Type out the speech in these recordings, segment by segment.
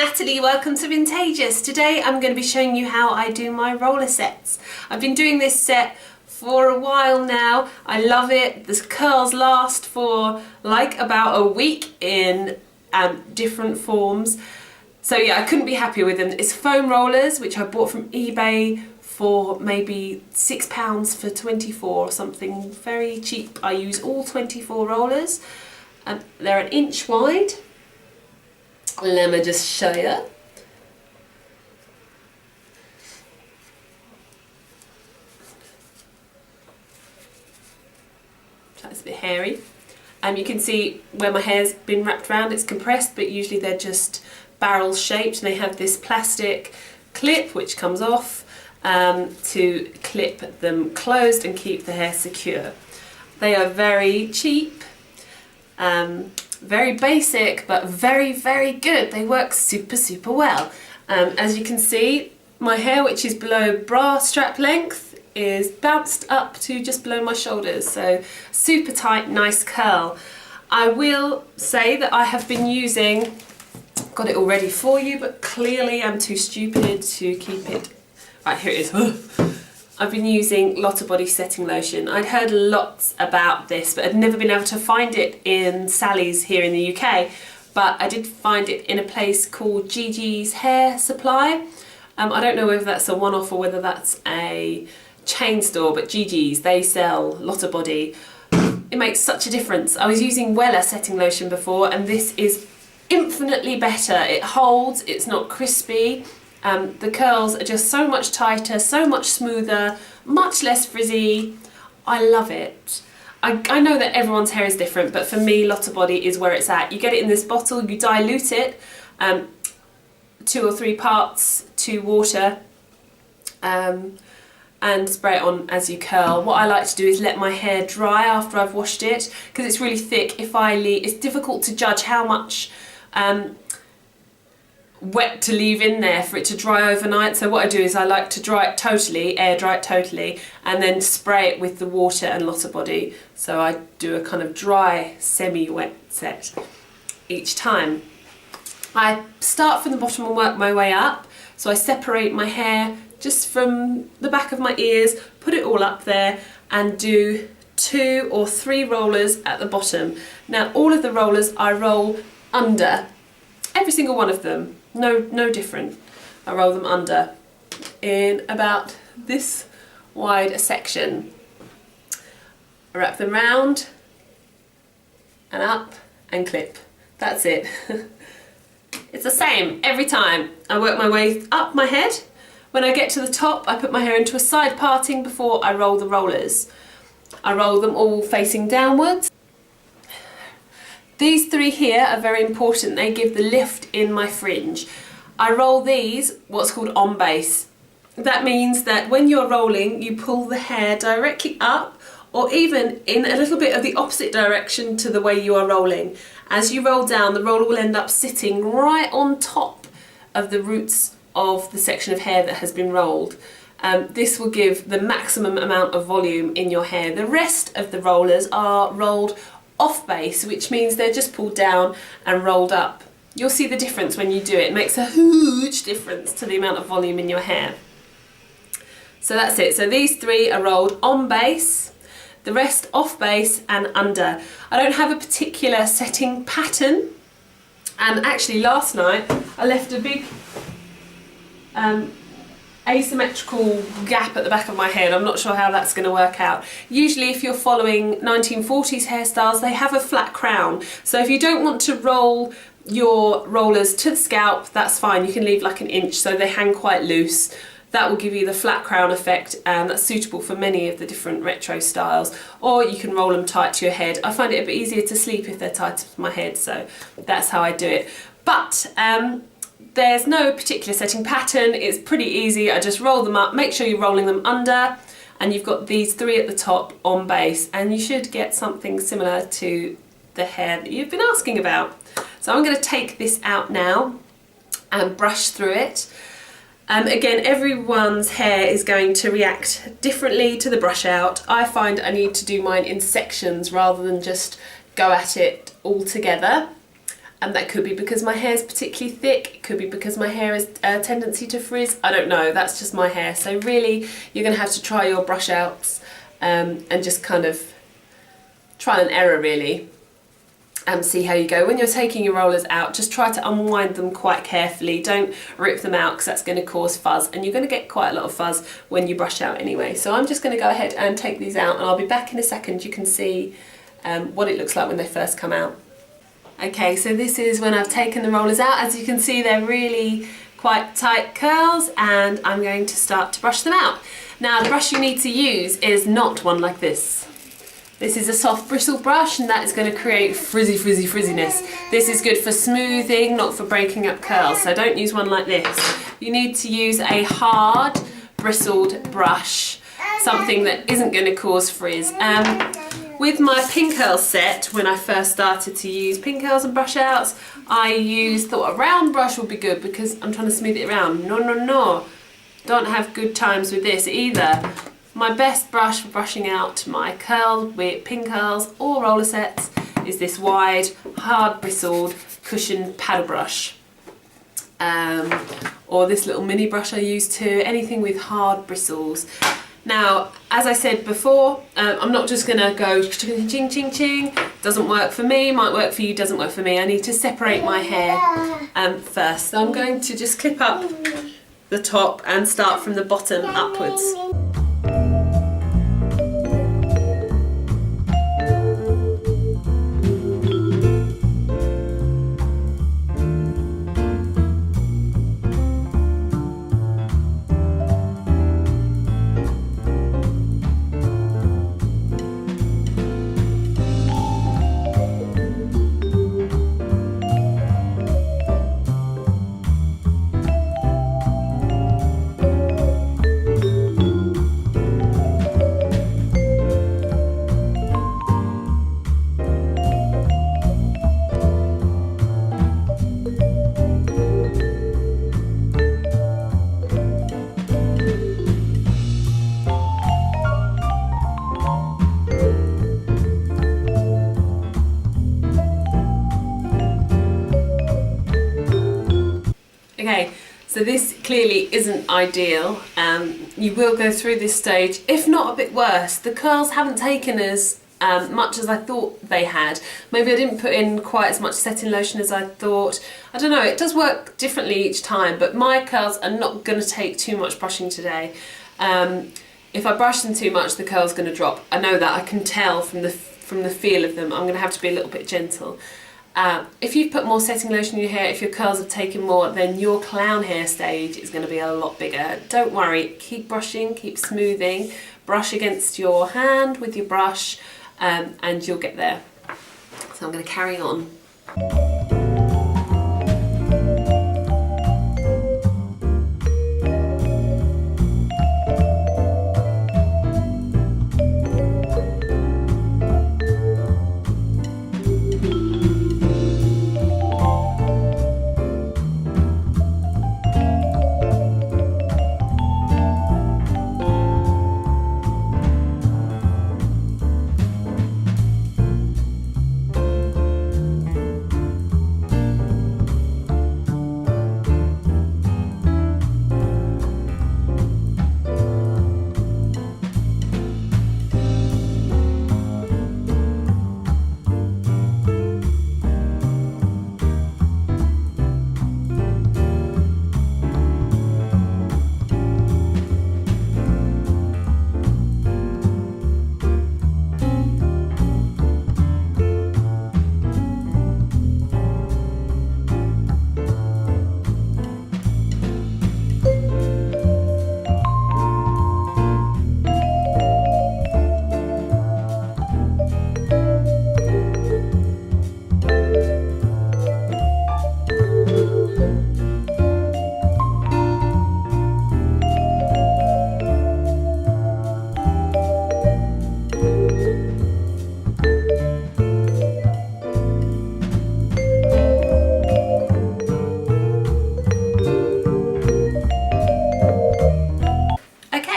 Natalie, welcome to Vintagious. Today I'm going to be showing you how I do my roller sets. I've been doing this set for a while now. I love it. The curls last for like about a week in different forms. So yeah, I couldn't be happier with them. It's foam rollers, which I bought from eBay for maybe £6 for 24 or something, very cheap. I use all 24 rollers. They're an inch wide. Let me just show you. That's a bit hairy. You can see where my hair's been wrapped around, it's compressed, but usually they're just barrel shaped, and they have this plastic clip which comes off to clip them closed and keep the hair secure. They are very cheap. Very basic, but very, very good. They work super, super well. As you can see, my hair, which is below bra strap length, is bounced up to just below my shoulders. So super tight, nice curl. I will say that I have been using, got it all ready for you, but clearly I'm too stupid to keep it. Right, here it is. I've been using Lottabody setting lotion. I'd heard lots about this, but I'd never been able to find it in Sally's here in the UK. But I did find it in a place called Gigi's Hair Supply. I don't know whether that's a one-off or whether that's a chain store, but Gigi's, they sell Lottabody. It makes such a difference. I was using Wella setting lotion before, and this is infinitely better. It holds, it's not crispy. The curls are just so much tighter, so much smoother, much less frizzy. I love it. I know that everyone's hair is different, but for me, Lottabody is where it's at. You get it in this bottle, you dilute it, 2 or 3 parts to water, and spray it on as you curl. What I like to do is let my hair dry after I've washed it, because it's really thick. If I leave, it's difficult to judge how much wet to leave in there for it to dry overnight. So what I do is I like to dry it totally, air dry it totally, and then spray it with the water and Lottabody. So I do a kind of dry, semi-wet set each time. I start from the bottom and work my way up. So I separate my hair just from the back of my ears, put it all up there, and do 2 or 3 rollers at the bottom. Now all of the rollers I roll under, every single one of them. No different. I roll them under in about this wide a section. I wrap them round and up and clip. That's it. It's the same every time. I work my way up my head. When I get to the top, I put my hair into a side parting before I roll the rollers. I roll them all facing downwards. These 3 here are very important. They give the lift in my fringe. I roll these what's called on base. That means that when you're rolling, you pull the hair directly up, or even in a little bit of the opposite direction to the way you are rolling. As you roll down, the roller will end up sitting right on top of the roots of the section of hair that has been rolled. This will give the maximum amount of volume in your hair. The rest of the rollers are rolled off base, which means they're just pulled down and rolled up. You'll see the difference when you do it. It makes a huge difference to the amount of volume in your hair. So that's it. So these 3 are rolled on base, the rest off base and under. I don't have a particular setting pattern, and actually last night I left a big asymmetrical gap at the back of my head. I'm not sure how that's going to work out. Usually if you're following 1940s hairstyles, they have a flat crown. So if you don't want to roll your rollers to the scalp, that's fine. You can leave like an inch so they hang quite loose. That will give you the flat crown effect, and that's suitable for many of the different retro styles. Or you can roll them tight to your head. I find it a bit easier to sleep if they're tight to my head, so that's how I do it. But there's no particular setting pattern. It's pretty easy. I just roll them up. Make sure you're rolling them under, and you've got these 3 at the top on base, and you should get something similar to the hair that you've been asking about. So I'm going to take this out now and brush through it. Again, everyone's hair is going to react differently to the brush out. I find I need to do mine in sections rather than just go at it all together. And that could be because my hair is particularly thick, it could be because my hair has a tendency to frizz, I don't know, that's just my hair. So really, you're going to have to try your brush outs and just kind of trial and error really, and see how you go. When you're taking your rollers out, just try to unwind them quite carefully. Don't rip them out because that's going to cause fuzz, and you're going to get quite a lot of fuzz when you brush out anyway. So I'm just going to go ahead and take these out, and I'll be back in a second. You can see what it looks like when they first come out. Okay, so this is when I've taken the rollers out. As you can see, they're really quite tight curls, and I'm going to start to brush them out. Now, the brush you need to use is not one like this. This is a soft bristle brush, and that is going to create frizziness. This is good for smoothing, not for breaking up curls, so don't use one like this. You need to use a hard bristled brush, something that isn't going to cause frizz. With my pin curl set, when I first started to use pin curls and brush outs, I thought a round brush would be good because I'm trying to smooth it around. No. Don't have good times with this either. My best brush for brushing out my curl with pin curls or roller sets is this wide, hard bristled cushion paddle brush. Or this little mini brush I use too, anything with hard bristles. Now, as I said before, I'm not just going to go ching ching ching. Doesn't work for me, might work for you, doesn't work for me. I need to separate my hair first. So I'm going to just clip up the top and start from the bottom upwards. Okay, so this clearly isn't ideal. You will go through this stage, if not a bit worse. The curls haven't taken as much as I thought they had. Maybe I didn't put in quite as much setting lotion as I thought. I don't know, it does work differently each time, but my curls are not going to take too much brushing today. If I brush them too much, the curl's going to drop. I know that, I can tell from the feel of them. I'm going to have to be a little bit gentle. If you put more setting lotion in your hair, if your curls have taken more, then your clown hair stage is going to be a lot bigger. Don't worry, keep brushing, keep smoothing, brush against your hand with your brush, and you'll get there. So I'm going to carry on.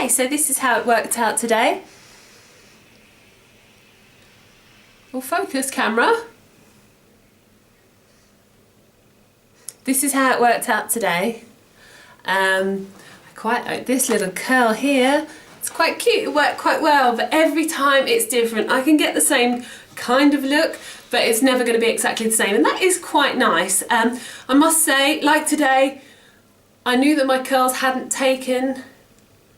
So this is how it worked out today. Well, focus camera. this is how it worked out today. I quite like this little curl here. It's quite cute, it worked quite well, but every time it's different. I can get the same kind of look, but it's never going to be exactly the same, and that is quite nice. I must say, like today, I knew that my curls hadn't taken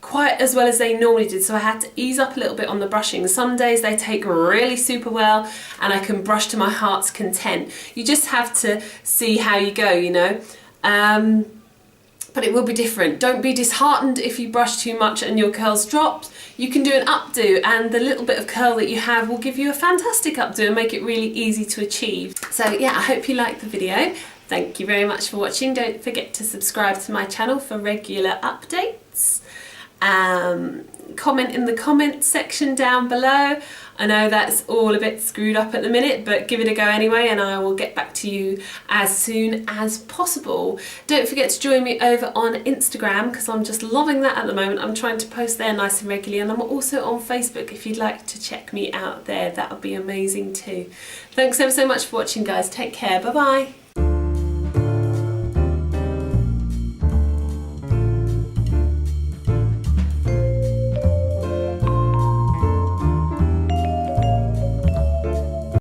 quite as well as they normally did, so I had to ease up a little bit on the brushing. Some days they take really super well and I can brush to my heart's content. You just have to see how you go, you know. But it will be different. Don't be disheartened if you brush too much and your curls dropped. You can do an updo, and the little bit of curl that you have will give you a fantastic updo and make it really easy to achieve. So yeah, I hope you liked the video. Thank you very much for watching. Don't forget to subscribe to my channel for regular updates. Comment in the comments section down below. I know that's all a bit screwed up at the minute, but give it a go anyway, and I will get back to you as soon as possible. Don't forget to join me over on Instagram, because I'm just loving that at the moment. I'm trying to post there nice and regularly, and I'm also on Facebook if you'd like to check me out there. That would be amazing too. Thanks ever so much for watching, guys. Take care. Bye bye.